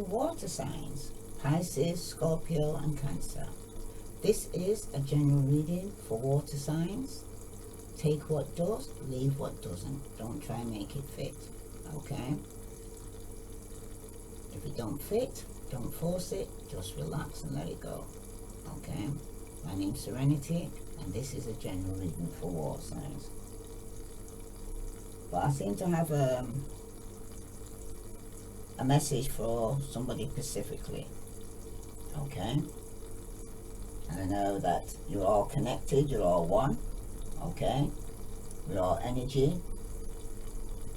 water signs, Pisces, Scorpio and Cancer. This is a general reading for water signs. Take what does, leave what doesn't. Don't try and make it fit, okay? If it don't fit, don't force it, just relax and let it go, okay? My name's Serenity, and this is a general reading for water signs. But I seem to have a message for somebody specifically, okay? And I know that you're all connected, you're all one, okay? We're all energy.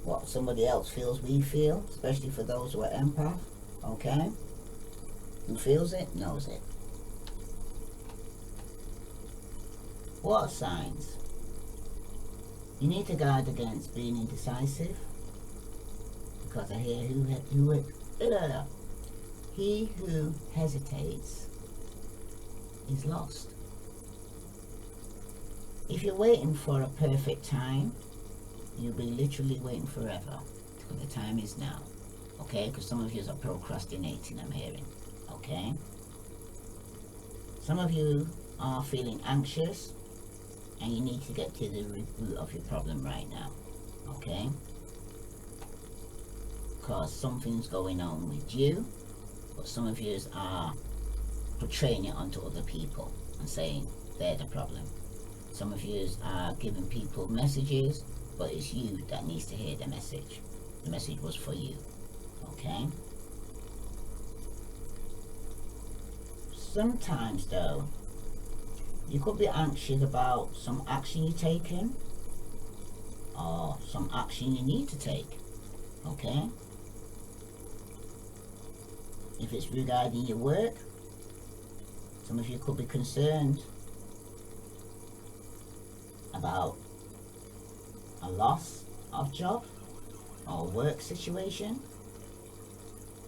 What somebody else feels, we feel, especially for those who are empath, okay? Who feels it, knows it. Water signs. You need to guard against being indecisive, because I hear he who hesitates is lost. If you're waiting for a perfect time, you'll be literally waiting forever, because the time is now, okay? Because some of you are procrastinating, I'm hearing, okay? Some of you are feeling anxious, and you need to get to the root of your problem right now, okay? Because something's going on with you, but some of you are portraying it onto other people and saying they're the problem. Some of you are giving people messages, but it's you that needs to hear the message. The message was for you, okay? Sometimes though, you could be anxious about some action you're taking, or some action you need to take, okay? If it's regarding your work, some of you could be concerned about a loss of job or work situation.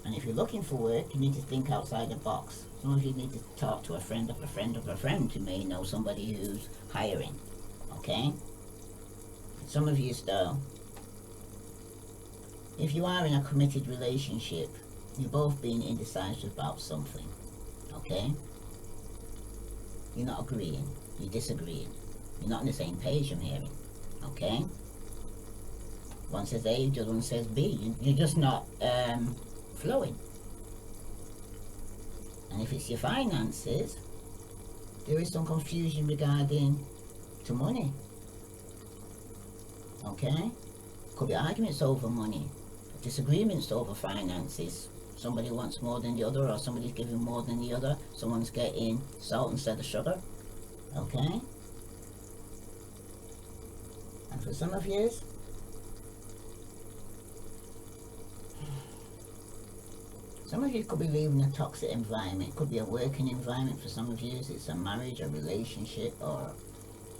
And if you're looking for work, you need to think outside the box. Some of you need to talk to a friend of a friend of a friend who may know somebody who's hiring, okay? Some of you though, if you are in a committed relationship, you're both being indecisive about something, okay? You're not agreeing, you're disagreeing. You're not on the same page, I'm hearing, okay? One says A, the other one says B. You're just not flowing. And if it's your finances, there is some confusion regarding to money, okay? Could be arguments over money, disagreements over finances. Somebody wants more than the other, or somebody's giving more than the other. Someone's getting salt instead of sugar, okay? And for some of you, could be leaving a toxic environment. Could be a working environment. For some of you, it's a marriage, a relationship, or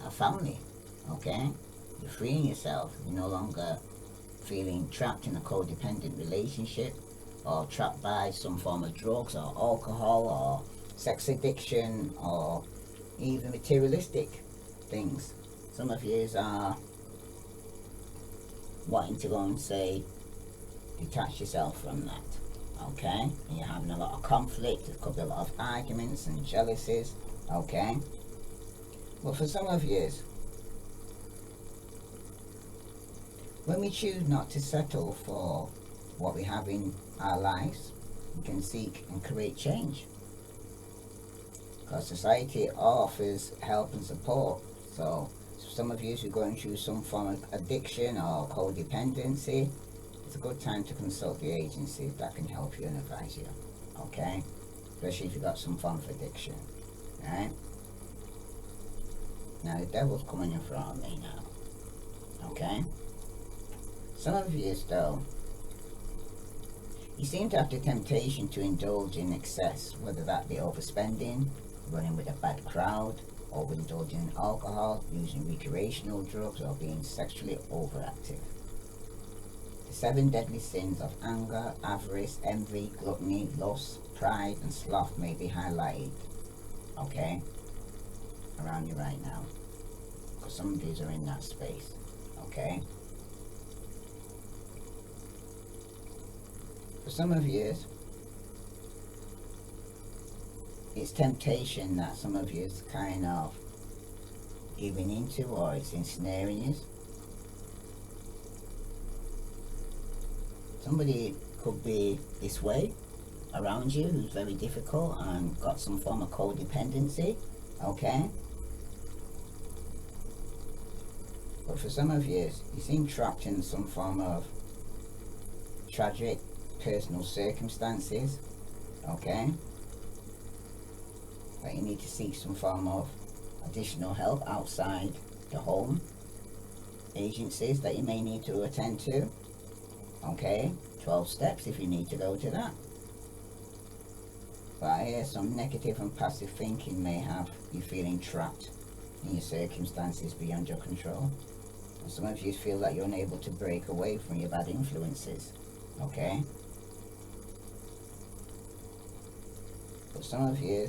a family, okay? You're freeing yourself. You're no longer feeling trapped in a codependent relationship, or trapped by some form of drugs or alcohol or sex addiction or even materialistic things. Some of you are wanting to go and say, detach yourself from that, okay? And you're having a lot of conflict. There could be a lot of arguments and jealousies, okay? But for some of you, when we choose not to settle for what we have in our lives, we can seek and create change. Because society offers help and support. So some of you who are going through some form of addiction or codependency, it's a good time to consult the agency that can help you and advise you, okay? Especially if you've got some form of addiction, right? Now the devil's coming in front of me now, okay? Some of you though, you seem to have the temptation to indulge in excess, whether that be overspending, running with a bad crowd, or indulging in alcohol, using recreational drugs, or being sexually overactive. The 7 deadly sins of anger, avarice, envy, gluttony, lust, pride, and sloth may be highlighted, okay, around you right now. Because some of these are in that space, okay? For some of you, it's temptation that some of you is kind of giving into, or it's ensnaring you. Somebody could be this way around you who's very difficult and got some form of codependency, okay? But for some of you seem trapped in some form of tragic personal circumstances, okay? That you need to seek some form of additional help outside the home, agencies that you may need to attend to, okay? 12 steps if you need to go to that. But I hear some negative and passive thinking may have you feeling trapped in your circumstances beyond your control. And some of you feel that you're unable to break away from your bad influences, okay? But some of you,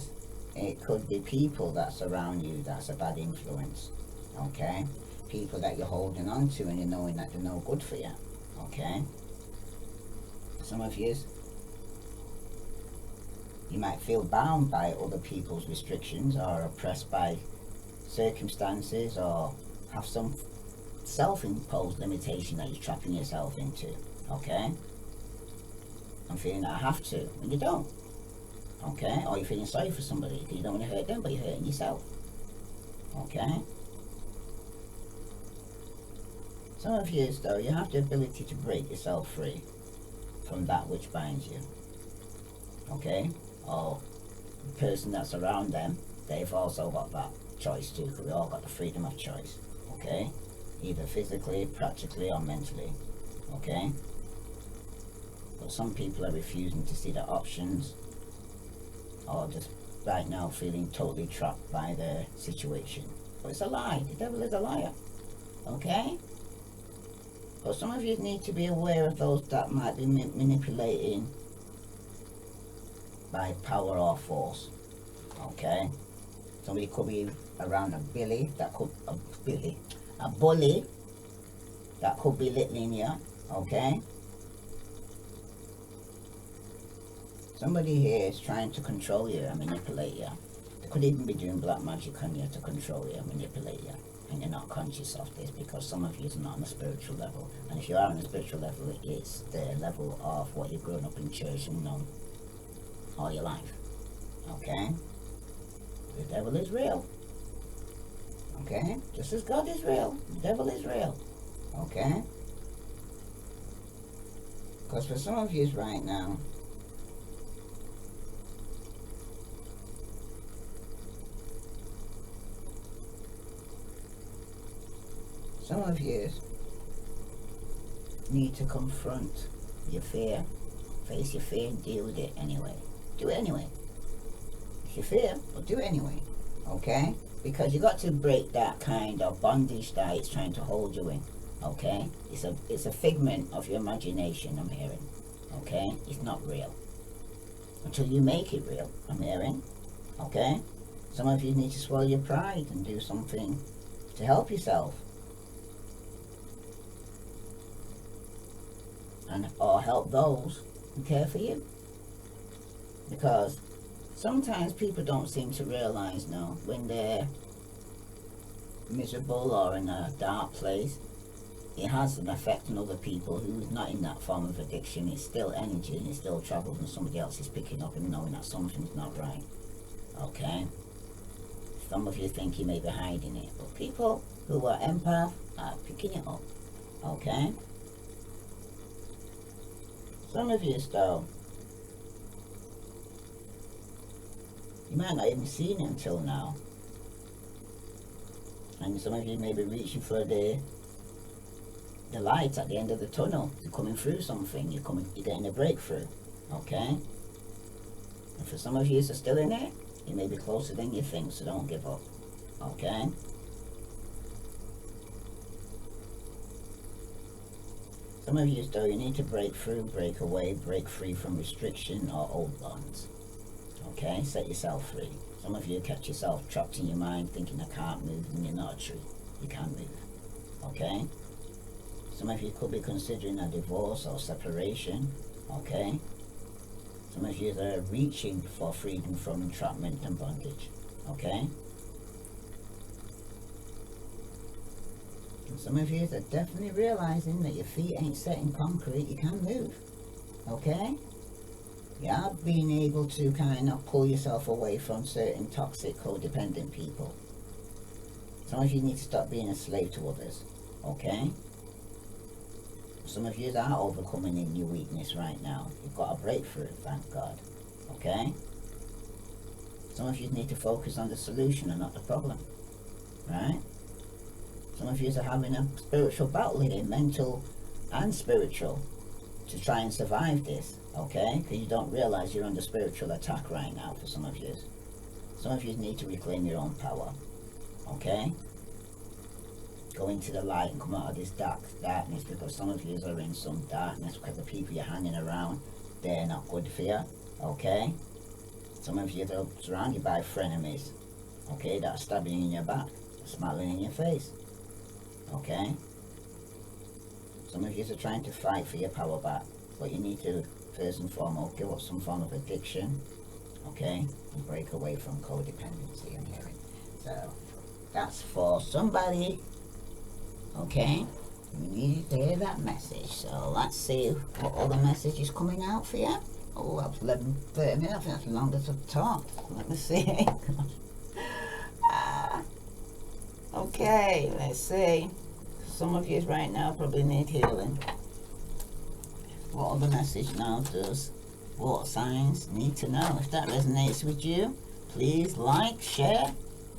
it could be people that surround you that's a bad influence, okay? People that you're holding on to and you're knowing that they're no good for you, okay? Some of you might feel bound by other people's restrictions or oppressed by circumstances, or have some self-imposed limitation that you're trapping yourself into, okay? I'm feeling that I have to, when you don't, okay? Or you're feeling sorry for somebody because you don't want to hurt them, but you're hurting yourself, okay? Some of you, though, you have the ability to break yourself free from that which binds you, okay? Or the person that's around them, they've also got that choice too, because we all got the freedom of choice, okay? Either physically, practically, or mentally, okay? But some people are refusing to see the options, or just right now feeling totally trapped by their situation. But it's a lie. The devil is a liar, okay? But some of you need to be aware of those that might be manipulating by power or force, okay? Somebody could be around a bully that could be littling you, okay? Somebody here is trying to control you and manipulate you. They could even be doing black magic on you to control you and manipulate you, and you're not conscious of this because some of you are not on a spiritual level. And if you are on a spiritual level, it's the level of what you've grown up in church and known all your life, okay? The devil is real, okay? Just as God is real, the devil is real, okay? Because for some of you right now, some of you need to confront your fear, face your fear and deal with it anyway. Do it anyway. It's your fear, but do it anyway, okay? Because you got to break that kind of bondage that it's trying to hold you in, okay? It's a figment of your imagination, I'm hearing, okay? It's not real. Until you make it real, I'm hearing, okay? Some of you need to swallow your pride and do something to help yourself. Or help those who care for you. Because sometimes people don't seem to realize now when they're miserable or in a dark place, it has an effect on other people who's not in that form of addiction. It's still energy and it still travels, and somebody else is picking up and knowing that something's not right, okay? Some of you think you may be hiding it, but people who are empath are picking it up, okay? Some of you, though, you might not even seen it until now. And some of you may be reaching for the light at the end of the tunnel. You're coming through something. You're getting a breakthrough. Okay? And for some of you who are still in it, you may be closer than you think, so don't give up. Okay? Some of you, though, you need to break through, break away, break free from restriction or old bonds. Okay? Set yourself free. Some of you kept yourself trapped in your mind thinking, I can't move, and you're not a tree. You can move. Okay? Some of you could be considering a divorce or separation. Okay? Some of you are reaching for freedom from entrapment and bondage. Okay? And some of you are definitely realizing that your feet ain't set in concrete. You can move. Okay? You are being able to kind of pull yourself away from certain toxic, codependent people. Some of you need to stop being a slave to others. Okay? Some of you are overcoming in your weakness right now. You've got a breakthrough, thank God. Okay? Some of you need to focus on the solution and not the problem. Right? Some of you are having a spiritual battle here, mental and spiritual, to try and survive this. Okay? Because you don't realize you're under spiritual attack right now for some of you. Some of you need to reclaim your own power. Okay? Go into the light and come out of this darkness, because some of you are in some darkness because the people you're hanging around, they're not good for you. Okay? Some of you are surrounded by frenemies. Okay? That are stabbing you in your back, smiling in your face. Okay? Some of you are trying to fight for your power back, but you need to first and foremost give up some form of addiction. Okay? And break away from codependency, I'm hearing. So that's for somebody. Okay, we needed to hear that message. So let's see what other message is coming out for you. Oh, that was 11:30 minutes. I think that's the longest I've talked. Let me see. Okay, let's see. Some of you right now probably need healing. What other message now does water signs need to know? If that resonates with you, please like, share,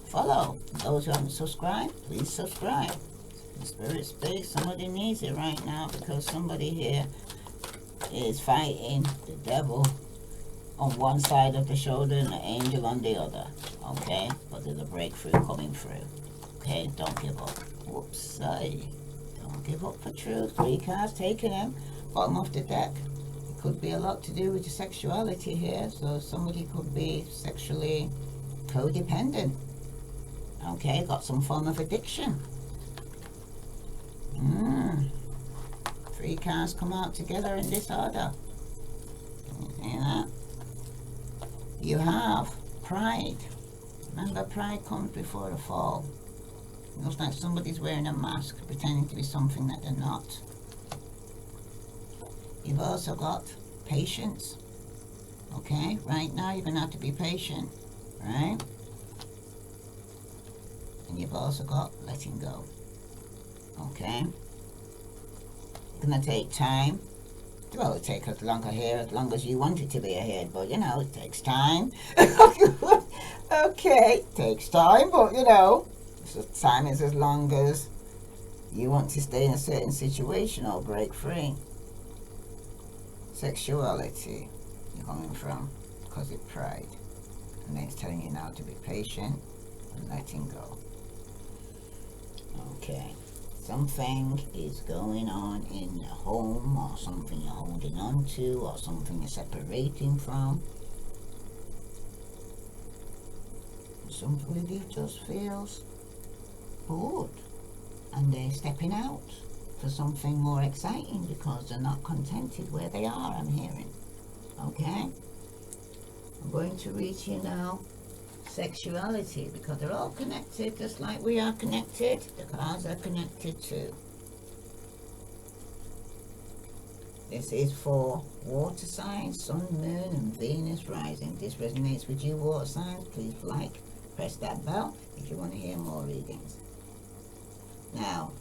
follow. Those who haven't subscribed, please subscribe. The spirit speaks. Somebody needs it right now, because somebody here is fighting the devil on one side of the shoulder and the angel on the other. Okay? But there's a breakthrough coming through. Okay? Don't give up. Whoops, sorry. Don't give up for truth. 3 cards taken in. Bottom of the deck. It could be a lot to do with your sexuality here. So somebody could be sexually codependent. Okay? Got some form of addiction. 3 cards come out together in this order. Can you see that? You have pride. Remember, pride comes before a fall. It looks like somebody's wearing a mask, pretending to be something that they're not. You've also got patience. Okay, right now you're going to have to be patient, right? And you've also got letting go. Okay? It's going to take time. Well, it takes as long as you want it to be ahead, but you know, it takes time. Okay, it takes time, but you know, time is as long as you want to stay in a certain situation or break free. Sexuality, you're coming from because of pride. And then it's telling you now to be patient and letting go. Okay. Something is going on in your home, or something you're holding on to, or something you're separating from. Somebody just feels bored and they're stepping out for something more exciting because they're not contented where they are, I'm hearing. Okay? I'm going to read you now sexuality, because they're all connected just like we are connected. The cards are connected too. This is for water signs, sun, moon and Venus rising. If this resonates with you, water signs, please like, press that bell if you want to hear more readings. Now,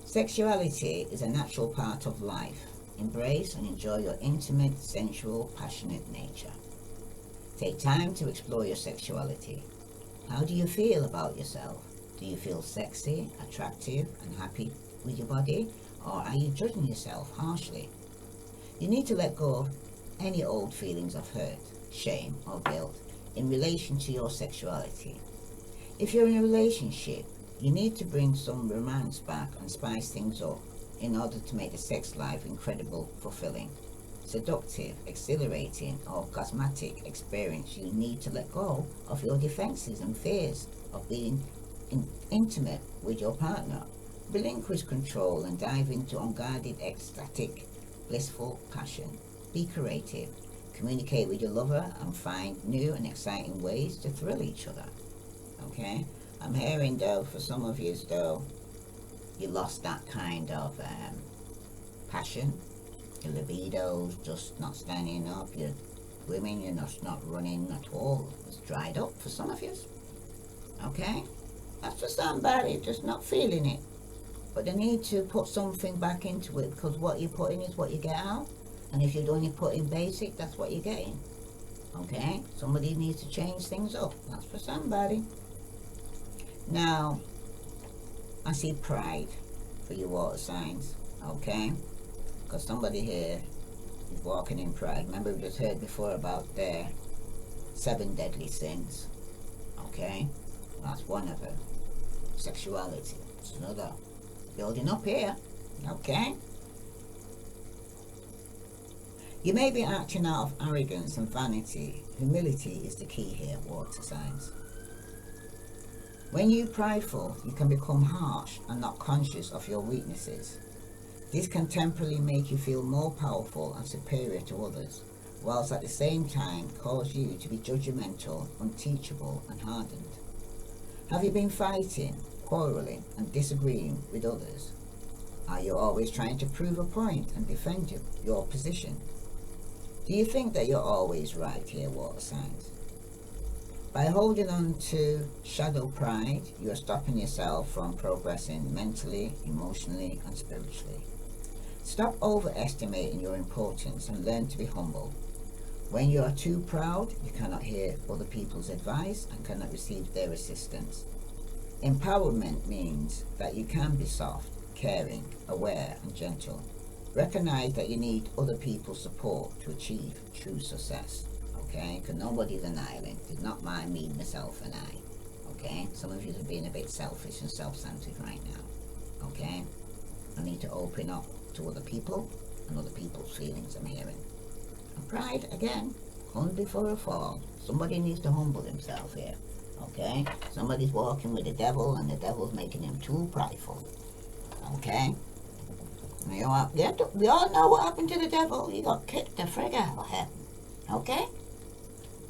sexuality is a natural part of life. Embrace and enjoy your intimate, sensual, passionate nature. Take time to explore your sexuality. How do you feel about yourself? Do you feel sexy, attractive, and happy with your body? Or are you judging yourself harshly? You need to let go of any old feelings of hurt, shame, or guilt in relation to your sexuality. If you're in a relationship, you need to bring some romance back and spice things up in order to make the sex life incredible, fulfilling, seductive, exhilarating, or orgasmatic experience. You need to let go of your defenses and fears of being intimate with your partner. Relinquish control and dive into unguarded, ecstatic, blissful passion. Be creative. Communicate with your lover and find new and exciting ways to thrill each other. Okay? I'm hearing though, for some of you though, you lost that kind of passion. Your libido's just not standing up. You're women, you're just not running at all. It's dried up for some of you. Okay? That's for somebody just not feeling it. But they need to put something back into it, because what you put in is what you get out. And if you're only putting basic, that's what you're getting. Okay? Somebody needs to change things up. That's for somebody. Now, I see pride for you water signs. Okay? Because somebody here is walking in pride. Remember, we just heard before about their 7 deadly sins. Okay? That's one of them. Sexuality. It's another. Building up here. Okay? You may be acting out of arrogance and vanity. Humility is the key here, water signs. When you're prideful, you can become harsh and not conscious of your weaknesses. This can temporarily make you feel more powerful and superior to others, whilst at the same time cause you to be judgmental, unteachable and hardened. Have you been fighting, quarrelling and disagreeing with others? Are you always trying to prove a point and defend your position? Do you think that you're always right here, water signs? By holding on to shadow pride, you are stopping yourself from progressing mentally, emotionally and spiritually. Stop overestimating your importance and learn to be humble. When you are too proud, you cannot hear other people's advice and cannot receive their assistance. Empowerment means that you can be soft, caring, aware and gentle. Recognize that you need other people's support to achieve true success. Okay? Because nobody's an island. It's not mind, me, myself and I. Okay? Some of you are being a bit selfish and self-centered right now. Okay? I need to open up to other people and other people's feelings I'm hearing. And pride, again, comes before a fall. Somebody needs to humble himself here. Okay? Somebody's walking with the devil and the devil's making him too prideful. Okay? We all know what happened to the devil. He got kicked the frig out of heaven. Okay?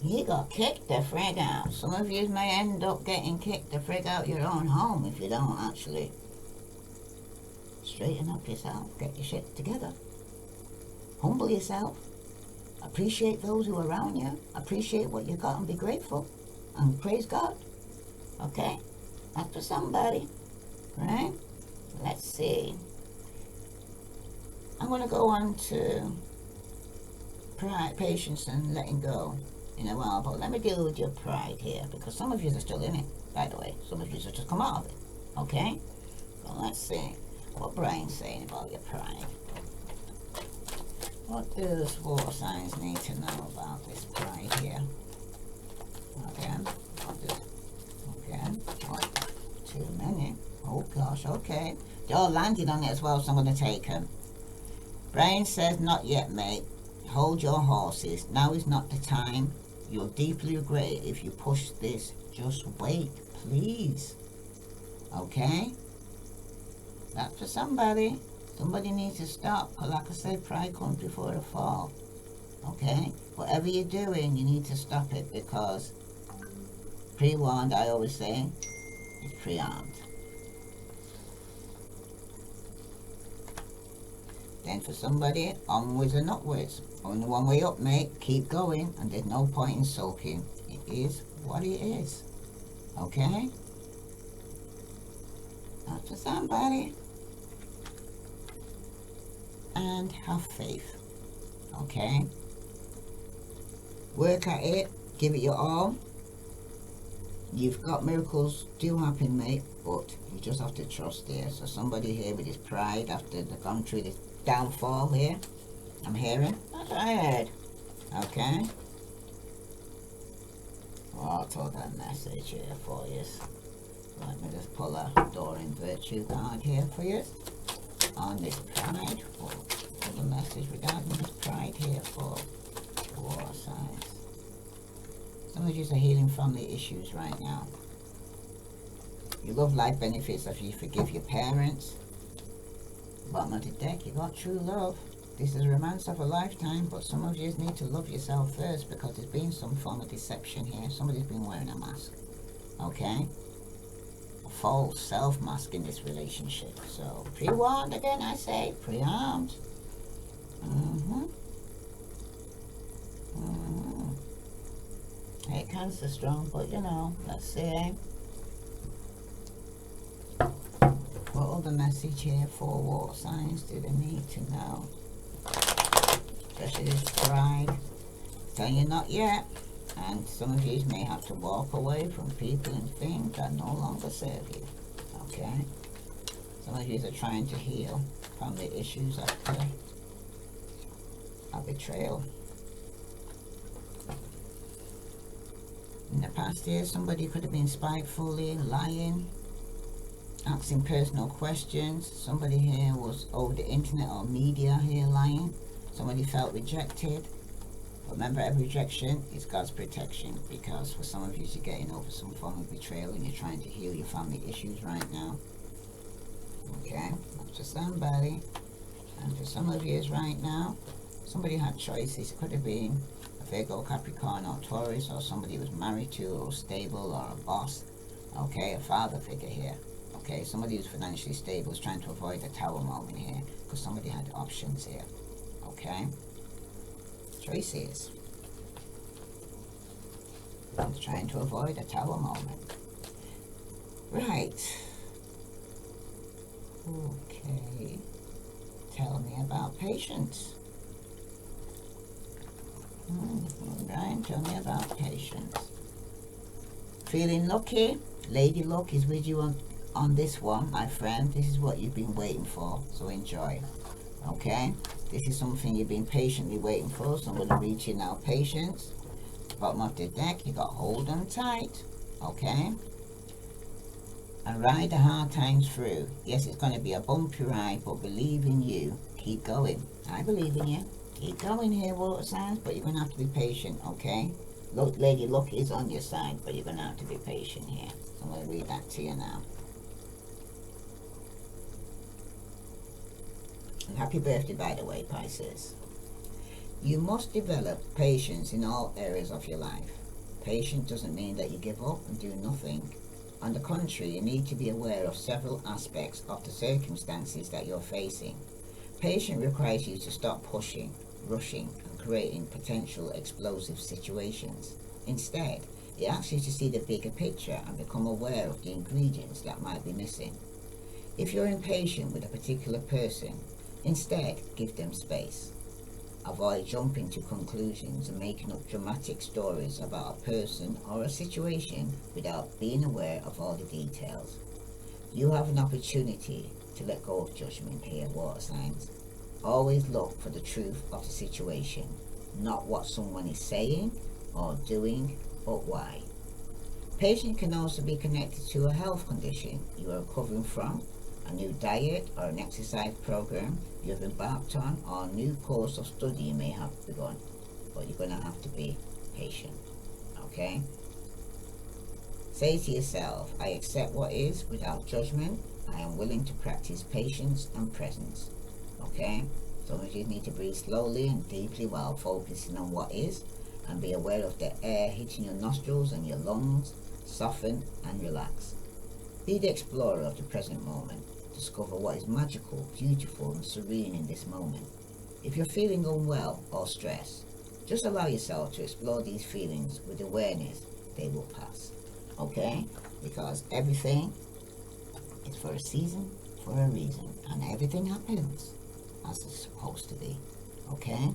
He got kicked the frig out. Some of you may end up getting kicked the frig out your own home if you don't actually straighten up yourself, get your shit together. Humble yourself. Appreciate those who are around you. Appreciate what you got and be grateful. And praise God. Okay? That's for somebody. Right? Let's see. I'm going to go on to pride, patience and letting go in a while, but let me deal with your pride here, because some of you are still in it, by the way. Some of you have just come out of it. Okay? So let's see what Brian's saying about your pride. What does water signs need to know about this pride here? Again, too many. Oh gosh, okay. They all landed on it as well, so I'm going to take them. Brian says, not yet, mate. Hold your horses. Now is not the time. You'll deeply regret it if you push this. Just wait, please. Okay? That's for somebody. Somebody needs to stop. Because like I said, pride comes before the fall. Okay? Whatever you're doing, you need to stop it, because pre-warned, I always say, is pre-armed. Then for somebody, onwards and upwards. Only one way up, mate. Keep going, and there's no point in sulking. It is what it is. Okay? That's for somebody. And have faith. Okay? Work at it. Give it your all. You've got miracles do happen, mate, but you just have to trust there. So somebody here with his pride, after they've gone through this downfall here, I'm hearing. That's what I heard. Okay? Well, I'll talk that message here for you. Let me just pull a Doreen Virtue card here for you. On this pride, for the message regarding this pride here for water signs. Some of you are healing family issues right now. You love life benefits if you forgive your parents. Bottom of the deck, you got true love. This is romance of a lifetime, but some of you need to love yourself first, because there's been some form of deception here. Somebody's been wearing a mask, okay? A false self mask in this relationship. So pre-warned again, I say, pre-armed. Hey, Cancer strong, but you know, let's see. What other message here for water signs do they need to know? Especially this pride. Telling you not yet. And some of you may have to walk away from people and things that no longer serve you. Okay? Some of you are trying to heal family issues after a betrayal. In the past year, somebody could have been spitefully lying, asking personal questions. Somebody here was over the internet or media here lying. Somebody felt rejected. Remember, every rejection is God's protection, because for some of you, you're getting over some form of betrayal and you're trying to heal your family issues right now. Okay, that's for somebody. And for some of you right now, somebody had choices. It could have been a Virgo, Capricorn, or Taurus, or somebody was married to, or stable, or a boss. Okay, a father figure here. Okay, somebody who's financially stable is trying to avoid a tower moment here, because somebody had options here. Okay, choices. It's trying to avoid a tower moment. Right. Okay. Tell me about patience. Right, tell me about patience. Feeling lucky? Lady luck is with you on this one, my friend. This is what you've been waiting for, so enjoy. Okay? This is something you've been patiently waiting for, so I'm going to read you now. Patience. Bottom of the deck, you got hold on tight. Okay? And ride the hard times through. Yes, it's going to be a bumpy ride, but believe in you. Keep going. I believe in you. Keep going here, water signs, but you're going to have to be patient, okay? Look, Lady Luck is on your side, but you're going to have to be patient here. So I'm going to read that to you now. And happy birthday, by the way, Pisces. You must develop patience in all areas of your life. Patience doesn't mean that you give up and do nothing. On the contrary, you need to be aware of several aspects of the circumstances that you're facing. Patience requires you to stop pushing, rushing, and creating potential explosive situations. Instead, it asks you to see the bigger picture and become aware of the ingredients that might be missing. If you're impatient with a particular person, instead give them space. Avoid jumping to conclusions and making up dramatic stories about a person or a situation without being aware of all the details. You have an opportunity to let go of judgment here, water signs. Always look for the truth of the situation, not what someone is saying or doing, but why. Patience can also be connected to a health condition you are recovering from, a new diet or an exercise program you have embarked on, or a new course of study you may have begun. But you're going to have to be patient, okay? Say to yourself, I accept what is without judgment. I am willing to practice patience and presence, okay? Some of you need to breathe slowly and deeply while focusing on what is, and be aware of the air hitting your nostrils and your lungs. Soften and relax. Be the explorer of the present moment. Discover what is magical, beautiful, and serene in this moment. If you're feeling unwell or stressed, just allow yourself to explore these feelings with awareness. They will pass, okay? Because everything is for a season, for a reason, and everything happens as it's supposed to be, okay?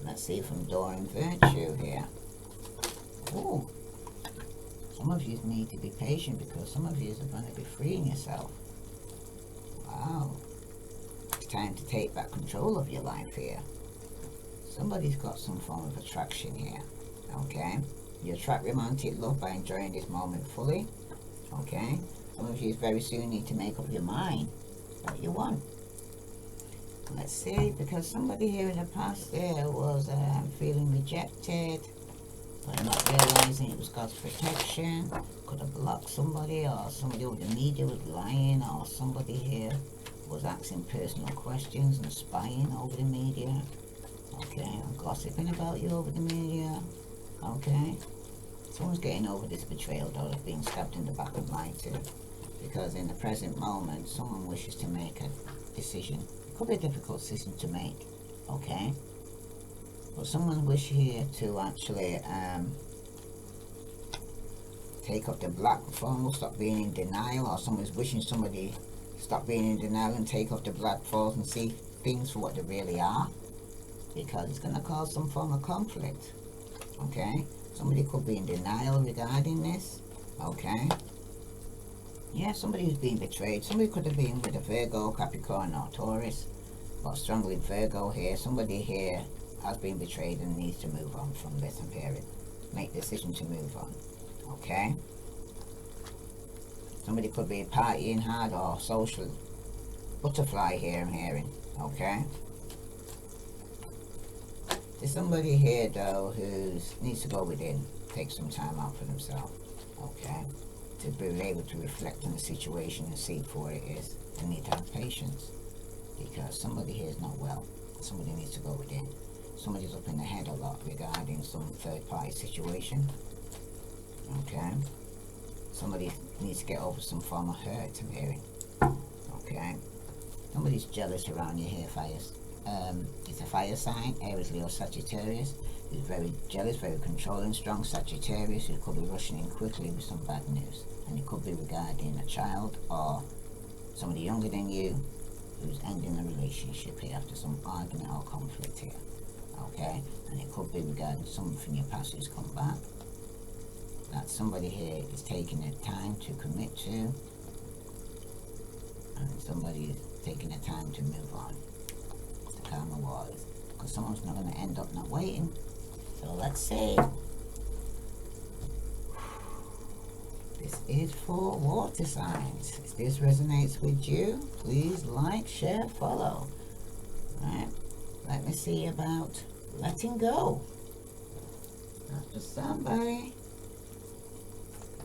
Let's see from Doreen Virtue here. Ooh. Some of you need to be patient, because some of you are going to be freeing yourself. Wow. It's time to take back control of your life here. Somebody's got some form of attraction here. Okay? You attract romantic love by enjoying this moment fully. Okay? Some of you very soon need to make up your mind what you want. Let's see, because somebody here in the past there was feeling rejected, but not realizing it was God's protection. Could have blocked somebody, or somebody over the media was lying, or somebody here was asking personal questions and spying over the media, okay, and gossiping about you over the media, okay. Someone's getting over this betrayal though, of being stabbed in the back and lied to, because in the present moment, someone wishes to make a decision. It could be a difficult decision to make, okay, but someone wishes here to actually take up the black phone, stop being in denial, or someone's wishing somebody stop being in denial and take off the black falls and see things for what they really are, because it's going to cause some form of conflict, okay. Somebody could be in denial regarding this, okay. Yeah, somebody who's being betrayed. Somebody could have been with a Virgo, Capricorn or Taurus, but strongly Virgo here. Somebody here has been betrayed and needs to move on from this, I'm hearing. Make the decision to move on, okay. Somebody could be partying hard or social butterfly here, I'm hearing, okay. There's somebody here though who needs to go within, take some time out for themselves, okay, to be able to reflect on the situation and see for what it is. They need to have patience, because somebody here is not well. Somebody needs to go within. Somebody's up in the head a lot regarding some third party situation, okay. Somebody needs to get over some form of hurt, I'm hearing, okay. Somebody's jealous around you here, fires. It's a fire sign, Aries, Leo, Sagittarius. He's very jealous, very controlling, strong Sagittarius who could be rushing in quickly with some bad news. And it could be regarding a child or somebody younger than you who's ending a relationship here after some argument or conflict here, okay. And it could be regarding someone from your past who's come back, that somebody here is taking their time to commit to, and somebody is taking their time to move on. It's the karma waters, because someone's not going to end up not waiting. So let's see. This is for water signs. If this resonates with you, please like, share, follow. Alright, let me see about letting go. That's for somebody.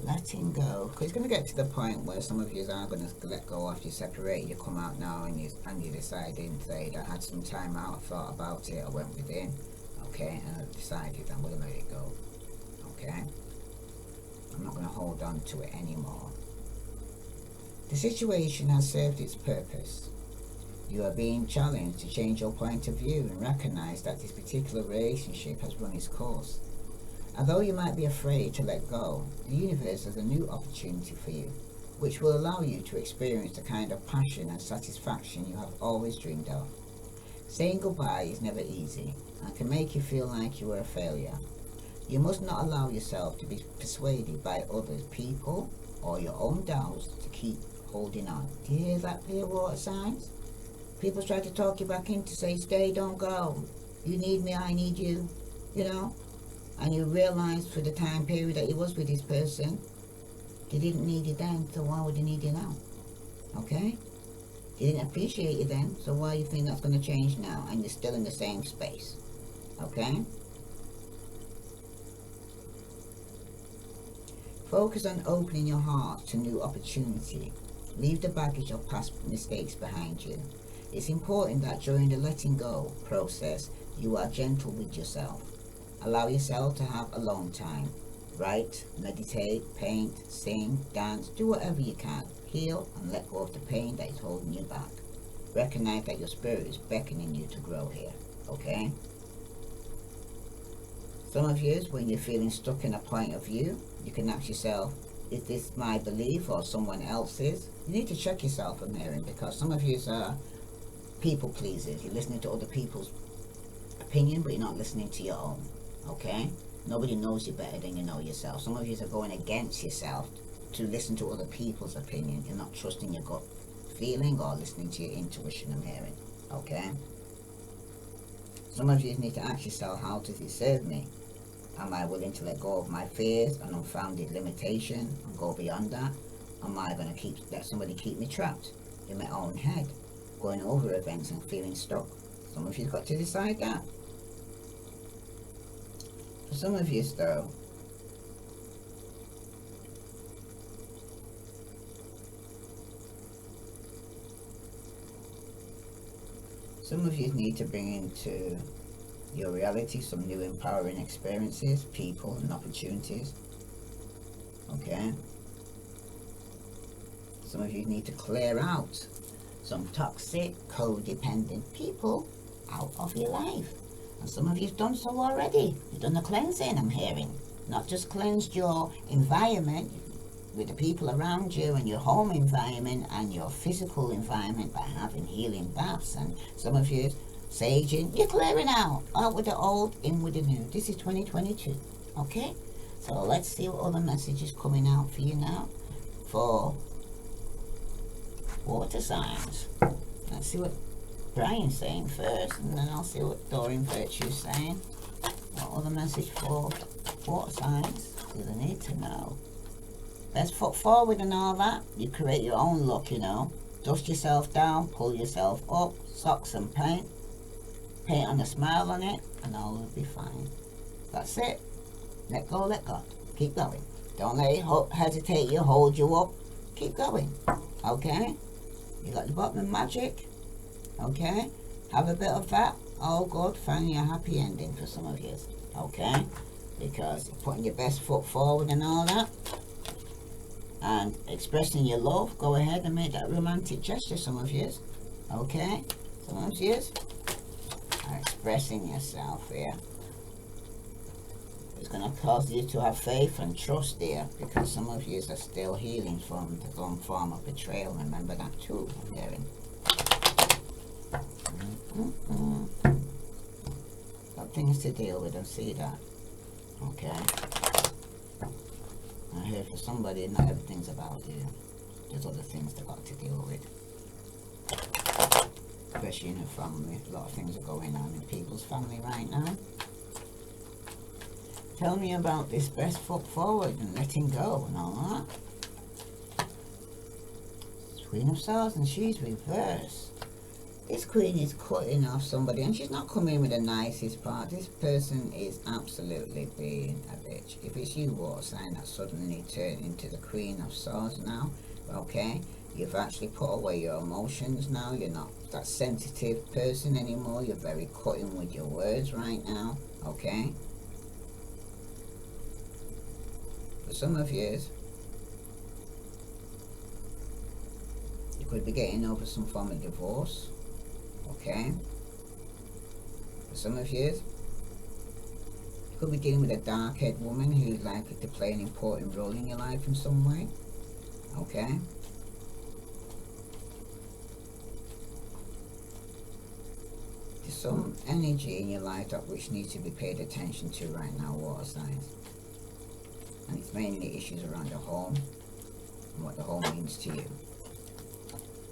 Letting go, because it's going to get to the point where some of you are going to let go after you separate. You come out now and you decide and say, I had some time out, I thought about it, I went within, okay, and I decided I'm going to let it go, okay. I'm not going to hold on to it anymore. The situation has served its purpose. You are being challenged to change your point of view and recognize that this particular relationship has run its course. Although you might be afraid to let go, the universe has a new opportunity for you, which will allow you to experience the kind of passion and satisfaction you have always dreamed of. Saying goodbye is never easy and can make you feel like you are a failure. You must not allow yourself to be persuaded by others, people, or your own doubts to keep holding on. Do you hear that, clear water signs? People try to talk you back in to say, stay, don't go. You need me, I need you, you know? And you realize for the time period that you was with this person, they didn't need you then, so why would they need you now? Okay? They didn't appreciate you then, so why you think that's going to change now and you're still in the same space? Okay? Focus on opening your heart to new opportunity. Leave the baggage of past mistakes behind you. It's important that during the letting go process, you are gentle with yourself. Allow yourself to have alone time. Write, meditate, paint, sing, dance, do whatever you can. Heal and let go of the pain that is holding you back. Recognize that your spirit is beckoning you to grow here, okay? Some of you, when you're feeling stuck in a point of view, you can ask yourself, is this my belief or someone else's? You need to check yourself, I'm hearing, because some of you are people pleasers. You're listening to other people's opinion, but you're not listening to your own. Okay? Nobody knows you better than you know yourself. Some of you are going against yourself to listen to other people's opinion. You're not trusting your gut feeling or listening to your intuition, I'm hearing. Okay? Some of you need to ask yourself, how does it serve me? Am I willing to let go of my fears and unfounded limitation and go beyond that? Am I going to let somebody keep me trapped in my own head, going over events and feeling stuck? Some of you've got to decide that. For some of you, though, Some of you need to bring into your reality some new empowering experiences, people and opportunities. Okay? Some of you need to clear out some toxic, codependent people out of your life. And some of you've done so already. You've done the cleansing, I'm hearing. Not just cleansed your environment with the people around you and your home environment and your physical environment by having healing baths. And some of you saging, you're clearing out with the old, in with the new. This is 2022. Okay? So let's see what other messages coming out for you now for water signs. Let's see what Brian's saying first, and then I'll see what Doreen Virtue's saying. What other message for water signs do they need to know? Best foot forward and all that. You create your own look, you know. Dust yourself down, pull yourself up, socks and paint on a smile on it, and all will be fine. That's it. Let go, let God. Keep going. Don't let it hesitate you, hold you up. Keep going. Okay? You got the bottom magic. Okay? Have a bit of that. All good. Find your happy ending for some of you. Okay? Because you're putting your best foot forward and all that. And expressing your love. Go ahead and make that romantic gesture, some of you. Okay? Some of you are expressing yourself here. It's going to cause you to have faith and trust there, because some of you are still healing from the some form of betrayal. Remember that too, I'm hearing. Got things to deal with, and see that. Okay. I hear for somebody, not everything's about you. There's other things they've got to deal with. Especially in a family. A lot of things are going on in people's family right now. Tell me about this best foot forward and letting go and all that. Queen of Swords, and she's reversed. This queen is cutting off somebody, and she's not coming with the nicest part. This person is absolutely being a bitch. If it's you, water sign, that suddenly turned into the Queen of Swords now. Okay? You've actually put away your emotions now. You're not that sensitive person anymore. You're very cutting with your words right now. Okay? For some of you could be getting over some form of divorce. Okay? For some of you could be dealing with a dark-haired woman who's likely to play an important role in your life in some way. Okay? There's some energy in your life that which needs to be paid attention to right now, water signs. And it's mainly issues around the home and what the home means to you.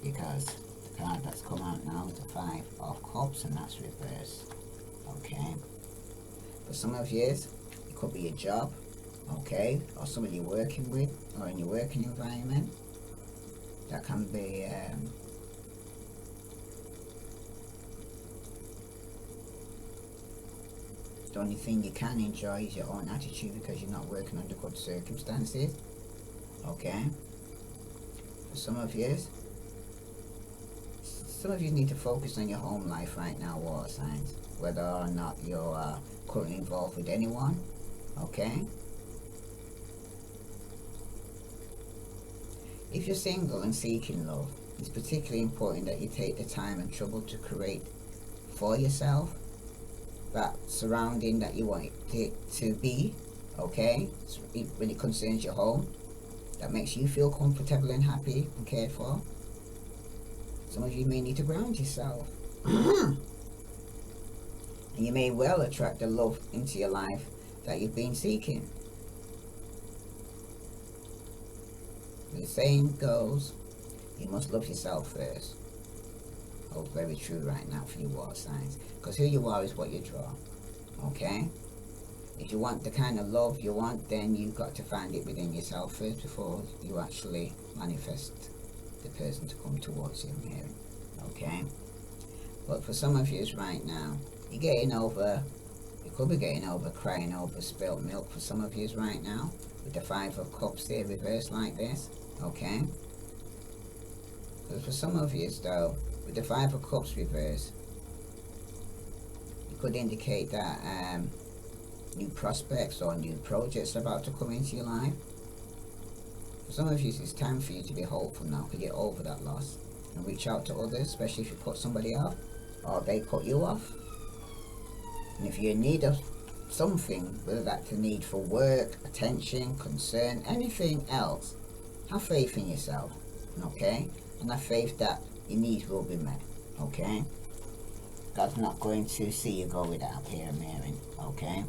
Because the card that's come out now is the 5 of Cups, and that's reversed. Okay? For some of you, it could be a job, okay, or somebody you're working with, or in your working environment. That can be the only thing you can enjoy is your own attitude, because you're not working under good circumstances. Okay? For some of you need to focus on your home life right now, water signs, whether or not you're currently involved with anyone. Okay? If you're single and seeking love, it's particularly important that you take the time and trouble to create for yourself that surrounding that you want it to be. Okay? So when it concerns your home, that makes you feel comfortable and happy and cared for. Some of you may need to ground yourself. And you may well attract the love into your life that you've been seeking. The saying goes, you must love yourself first. Oh, very true right now for you water signs. Because who you are is what you draw. Okay? If you want the kind of love you want, then you've got to find it within yourself first before you actually manifest the person to come towards you, I'm hearing. Okay? But for some of you right now, you're getting over, you could be getting over crying over spilt milk for some of you right now, with the 5 of Cups there reversed like this. Okay? But for some of you though, with the 5 of Cups reversed, could indicate that new prospects or new projects are about to come into your life. For some of you, it's time for you to be hopeful now, to get over that loss and reach out to others, especially if you cut somebody off or they cut you off. And if you're in need of something, whether that's the need for work, attention, concern, anything else, have faith in yourself, okay? And have faith that your needs will be met, okay? God's not going to see you go without here and there, okay?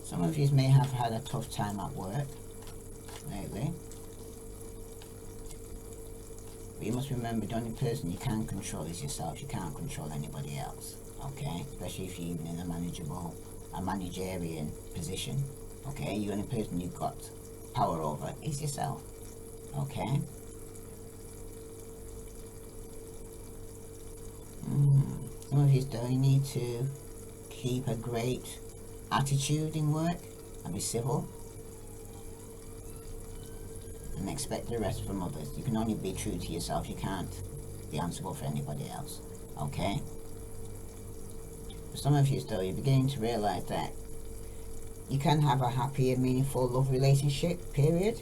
Some of you may have had a tough time at work lately. But you must remember, the only person you can control is yourself. You can't control anybody else, okay? Especially if you're even in a managerial position, okay? The only person you've got power over is yourself, okay? Some of you still need to keep a great attitude in work and be civil and expect the rest from others. You can only be true to yourself. You can't be answerable for anybody else, okay? For some of you still, you're beginning to realize that you can have a happy and meaningful love relationship, period.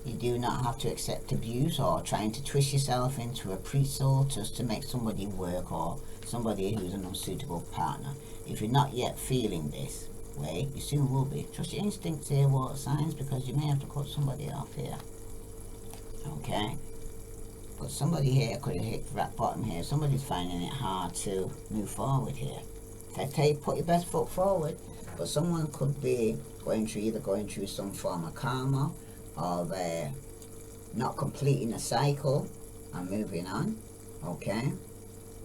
You do not have to accept abuse or trying to twist yourself into a pretzel just to make somebody work or somebody who's an unsuitable partner. If you're not yet feeling this way, you soon will be. Trust your instincts here, water signs, because you may have to cut somebody off here, okay? But somebody here could have hit rock bottom here. Somebody's finding it hard to move forward here. So I tell you, put your best foot forward, but someone could be going through some form of karma, or they're not completing a cycle and moving on, okay?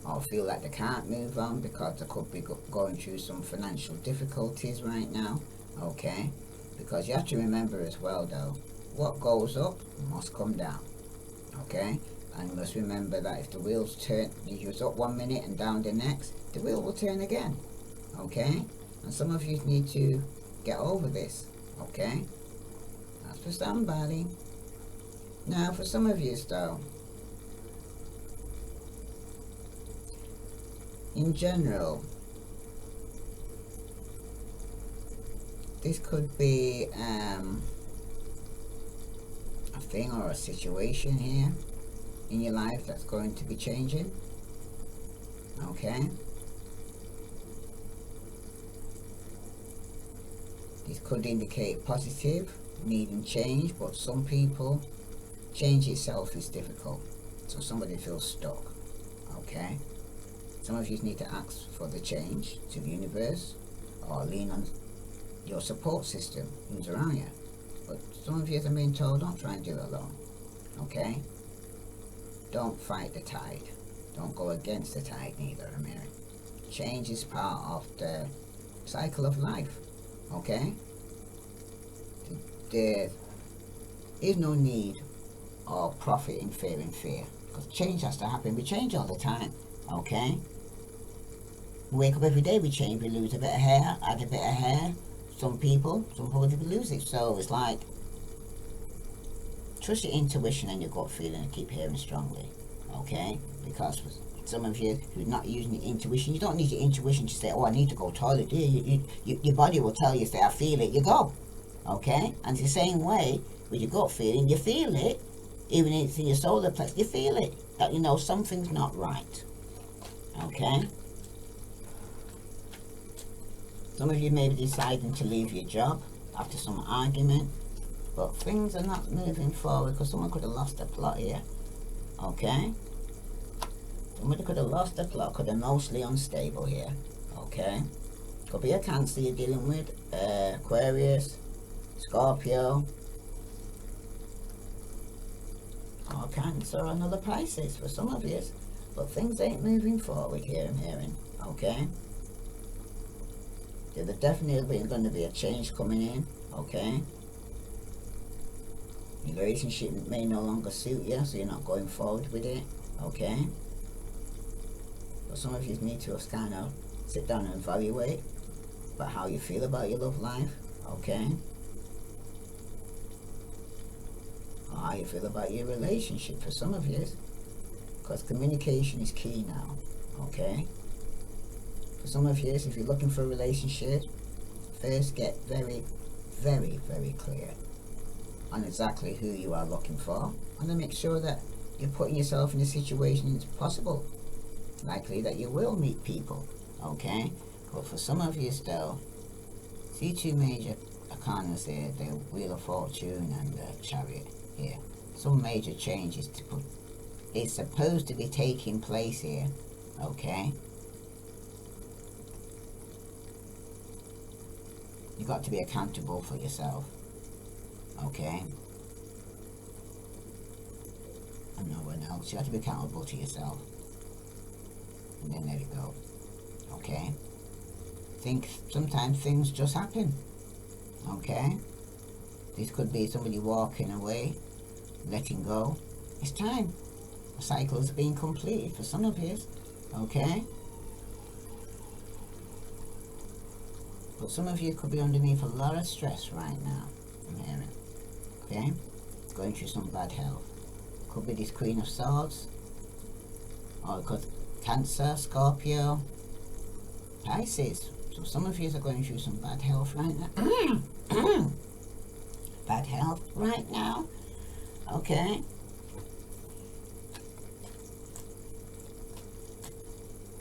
Or feel like they can't move on because they could be going through some financial difficulties right now, okay? Because you have to remember as well though, what goes up must come down, okay? And you must remember that if the wheels turn, you was up 1 minute and down the next, the wheel will turn again, okay? And some of you need to get over this, okay? That's for somebody. Now for some of you though, in general, this could be a thing or a situation here in your life that's going to be changing, okay? This could indicate positive, needing change, but some people, change itself is difficult, so somebody feels stuck, okay? Some of you need to ask for the change to the universe or lean on your support system who's around you. But some of you are being told, don't try and do it alone, okay? Don't fight the tide. Don't go against the tide neither, Amiri. Change is part of the cycle of life, okay? There is no need or profit in fearing fear, because change has to happen. We change all the time, okay? We wake up every day, we change. We lose a bit of hair, add a bit of hair. Some people lose it. So it's like, trust your intuition and your gut feeling and keep hearing strongly, okay? Because for some of you who's not using your intuition, you don't need your intuition to say, oh, I need to go to the toilet, do you? Your body will tell you, say, I feel it, you go, okay? And it's the same way with your gut feeling. You feel it, even if it's in your solar plexus, you feel it, that you know something's not right, okay? Some of you may be deciding to leave your job after some argument, but things are not moving forward because someone could have lost the plot here, okay? Somebody could have lost the plot, could have mostly unstable here, okay? Could be a Cancer you're dealing with, Aquarius, Scorpio, or Cancer, or another Pisces for some of you. But things ain't moving forward here, I'm hearing, okay? There's definitely going to be a change coming in, okay? Your relationship may no longer suit you, so you're not going forward with it, okay? But some of you need to kind of sit down and evaluate about how you feel about your love life, okay? how you feel about your relationship for some of you, because communication is key now. Okay, for some of you, if you're looking for a relationship, first get very, very, very clear on exactly who you are looking for, and then make sure that you're putting yourself in a situation it's possible, likely that you will meet people. Okay, but for some of you still, see two major arcanas here, the Wheel of Fortune and the Chariot here. Some major changes is supposed to be taking place here. Okay, you got to be accountable for yourself. Okay, and no one else. You have to be accountable to yourself, and then let it go. Okay, sometimes things just happen. Okay, this could be somebody walking away, letting go. It's time. The cycle is being completed for some of you. Okay, but some of you could be underneath a lot of stress right now. I'm hearing. Okay, going through some bad health. Could be this Queen of Swords, or it could Cancer, Scorpio, Pisces. So some of you are going through some bad health right now. Bad health right now. Okay.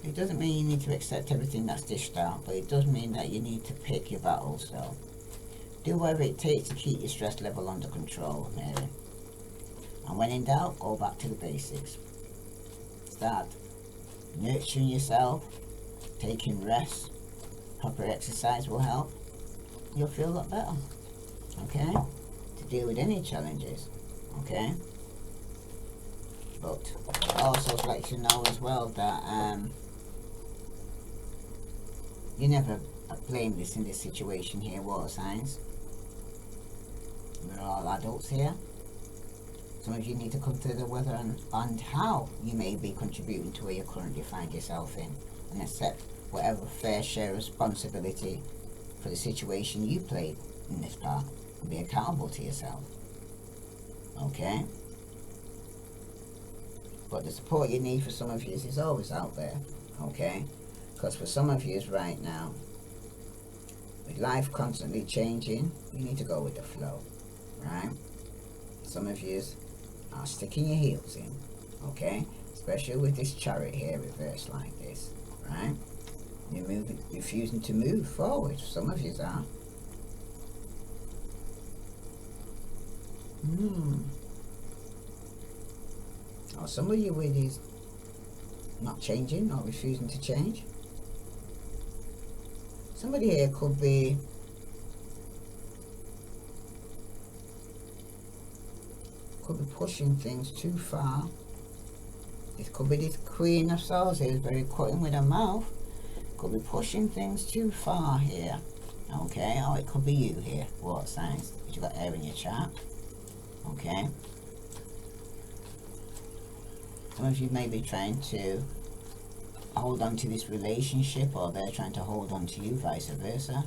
It doesn't mean you need to accept everything that's dished out, but it does mean that you need to pick your battles. So do whatever it takes to keep your stress level under control, Mary. And when in doubt, go back to the basics. Start nurturing yourself, taking rest, proper exercise will help. You'll feel a lot better. Okay? To deal with any challenges. Okay? But I also like to know as well that you never blameless in this situation here, water signs. We're all adults here. Some of you need to consider whether and how you may be contributing to where you currently find yourself in, and accept whatever fair share of responsibility for the situation you played in this part, and be accountable to yourself. Okay? But the support you need for some of you is always out there. Okay? Because for some of you right now, with life constantly changing, you need to go with the flow. Right? Some of you are sticking your heels in. Okay? Especially with this Chariot here reversed like this. Right? You're refusing to move forward. Some of you are. Or some of you with is not changing or refusing to change. Somebody here could be pushing things too far. It could be this Queen of Swords who's very cutting with her mouth. Could be pushing things too far here. Okay, or it could be you here, water signs, because you've got air in your chart. Okay. Some of you may be trying to hold on to this relationship, or they're trying to hold on to you, vice versa.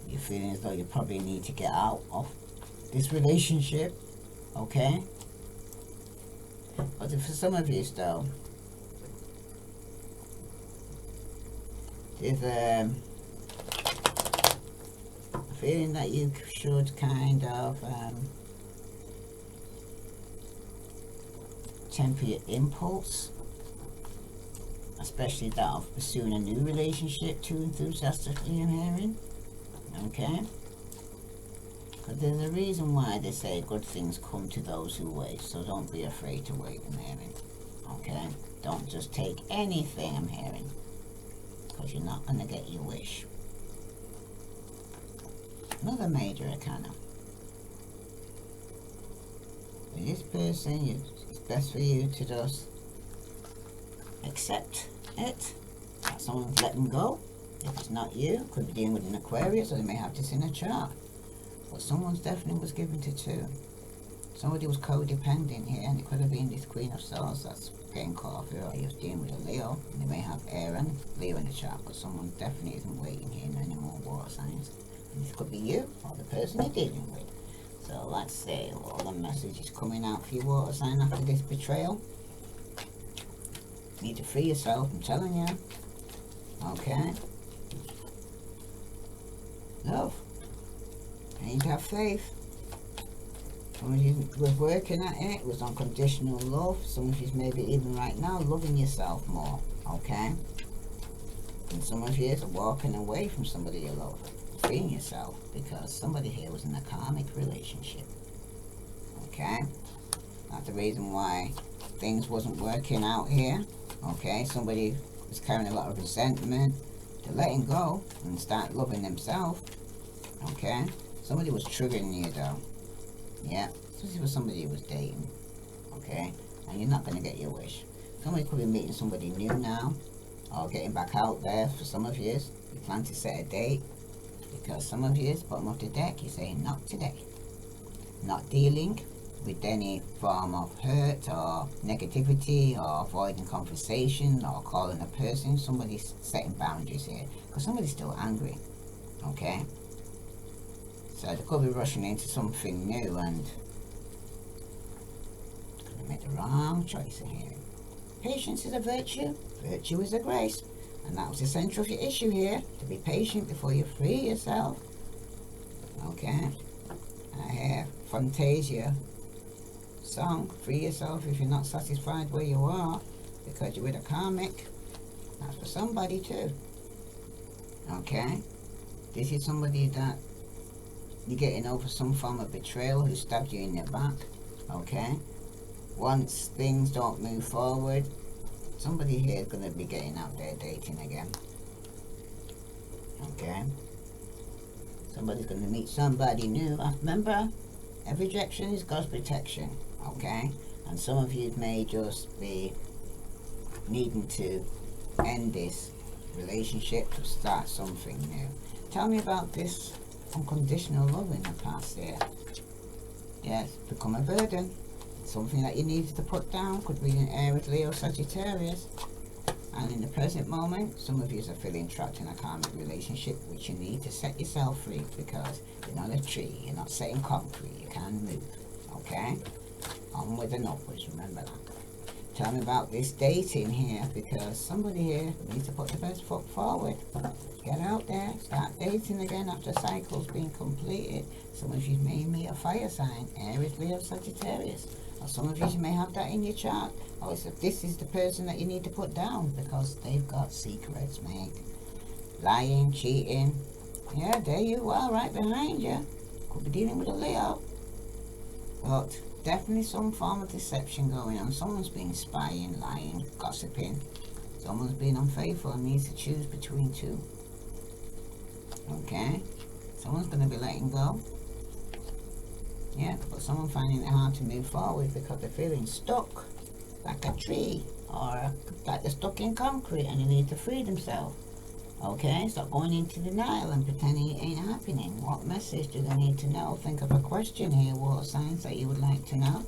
You're feeling as though you probably need to get out of this relationship. Okay? But for some of you still, there's a feeling that you should kind of temper your impulse, especially that of pursuing a new relationship too enthusiastically, I'm hearing. Okay? Because there's a reason why they say good things come to those who wait, so don't be afraid to wait, I'm hearing. Okay? Don't just take anything, I'm hearing, because you're not going to get your wish. Another major arcana. With this person, it's best for you to just accept it, that someone's letting go. If it's not you, could be dealing with an Aquarius, or they may have this in a chart. But someone's definitely was given to two. Somebody was codependent here, and it could have been this Queen of Swords that's getting caught off here, or you're dealing with a Leo, and they may have air and Leo in the chart, but someone definitely isn't waiting here in any more water signs. And this could be you, or the person you're dealing with. So So let's see what other message is coming out for you, water sign, after this betrayal. You need to free yourself, I'm telling you. Okay. Love. You need to have faith. Some of you was working at it, it was unconditional love. Some of you maybe even right now loving yourself more. Okay. And some of you are walking away from somebody you love, freeing yourself, because somebody here was in a karmic relationship. Okay. That's the reason why things wasn't working out here. Okay. Somebody was carrying a lot of resentment. To letting go and start loving themselves. Okay. Somebody was triggering you though. Yeah. This was somebody you was dating. Okay. And you're not going to get your wish. Somebody could be meeting somebody new now, or getting back out there. For some of you, you plan to set a date, because some of you, bottom of the deck, you're saying not today. Not dealing with any form of hurt or negativity, or avoiding conversation, or calling a person. Somebody's setting boundaries here, because somebody's still angry. Okay. So they could be rushing into something new and could have made the wrong choice in here. Patience is a virtue, virtue is a grace, and that was the center of your issue here, to be patient before you free yourself. Okay. I hear Fantasia song, free yourself if you're not satisfied where you are, because you're with a karmic. That's for somebody too. Okay. This is somebody that you're getting over some form of betrayal, who stabbed you in your back. Okay. Once things don't move forward, somebody here is going to be getting out there dating again. Okay. Somebody's going to meet somebody new. Remember, every rejection is God's protection. Okay. And some of you may just be needing to end this relationship to start something new. Tell me about this unconditional love in the past here. Yes, become a burden. Something that you needed to put down. Could be an Aries, Leo, Sagittarius. And in the present moment, some of you are feeling trapped in a karmic relationship, which you need to set yourself free, because you're not a tree, you're not set in concrete, you can't move. Okay? Onwards and upwards, remember that. Tell me about this dating here, because somebody here needs to put the best foot forward. Get out there, start dating again after cycles being completed. Some of you may meet a fire sign, Aries, Leo, Sagittarius. Or some of you may have that in your chart. Or if this is the person that you need to put down, because they've got secrets, mate. Lying, cheating. Yeah, there you are, right behind you. Could be dealing with a Leo. But definitely some form of deception going on. Someone's been spying, lying, gossiping. Someone's been unfaithful and needs to choose between two. Okay? Someone's going to be letting go. Yeah, but someone finding it hard to move forward because they're feeling stuck, like a tree, or like they're stuck in concrete and they need to free themselves. Okay, stop going into denial and pretending it ain't happening. What message do they need to know? Think of a question here, water signs, that you would like to know.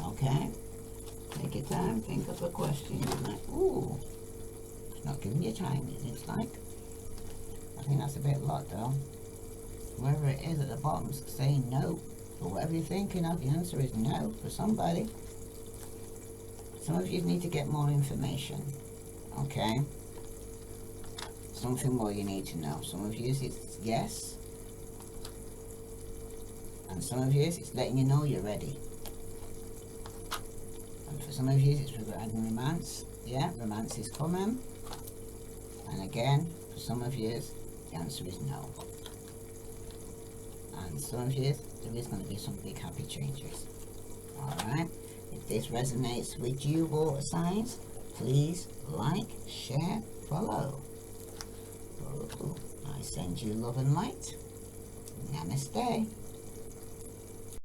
Okay, take your time, think of a question. You're like, ooh, it's not giving you time, it's like. I think that's a bit lot though. Whoever it is at the bottom is saying no. But whatever you're thinking of, the answer is no for somebody. Some of you need to get more information. Okay? Something more you need to know. Some of you it's yes. And some of you it's letting you know you're ready. And for some of you it's regarding romance. Yeah, romance is coming. And again, for some of you the answer is no. And some of you, there is going to be some big happy changes. Alright? If this resonates with you, water signs, please like, share, follow. I send you love and light. Namaste.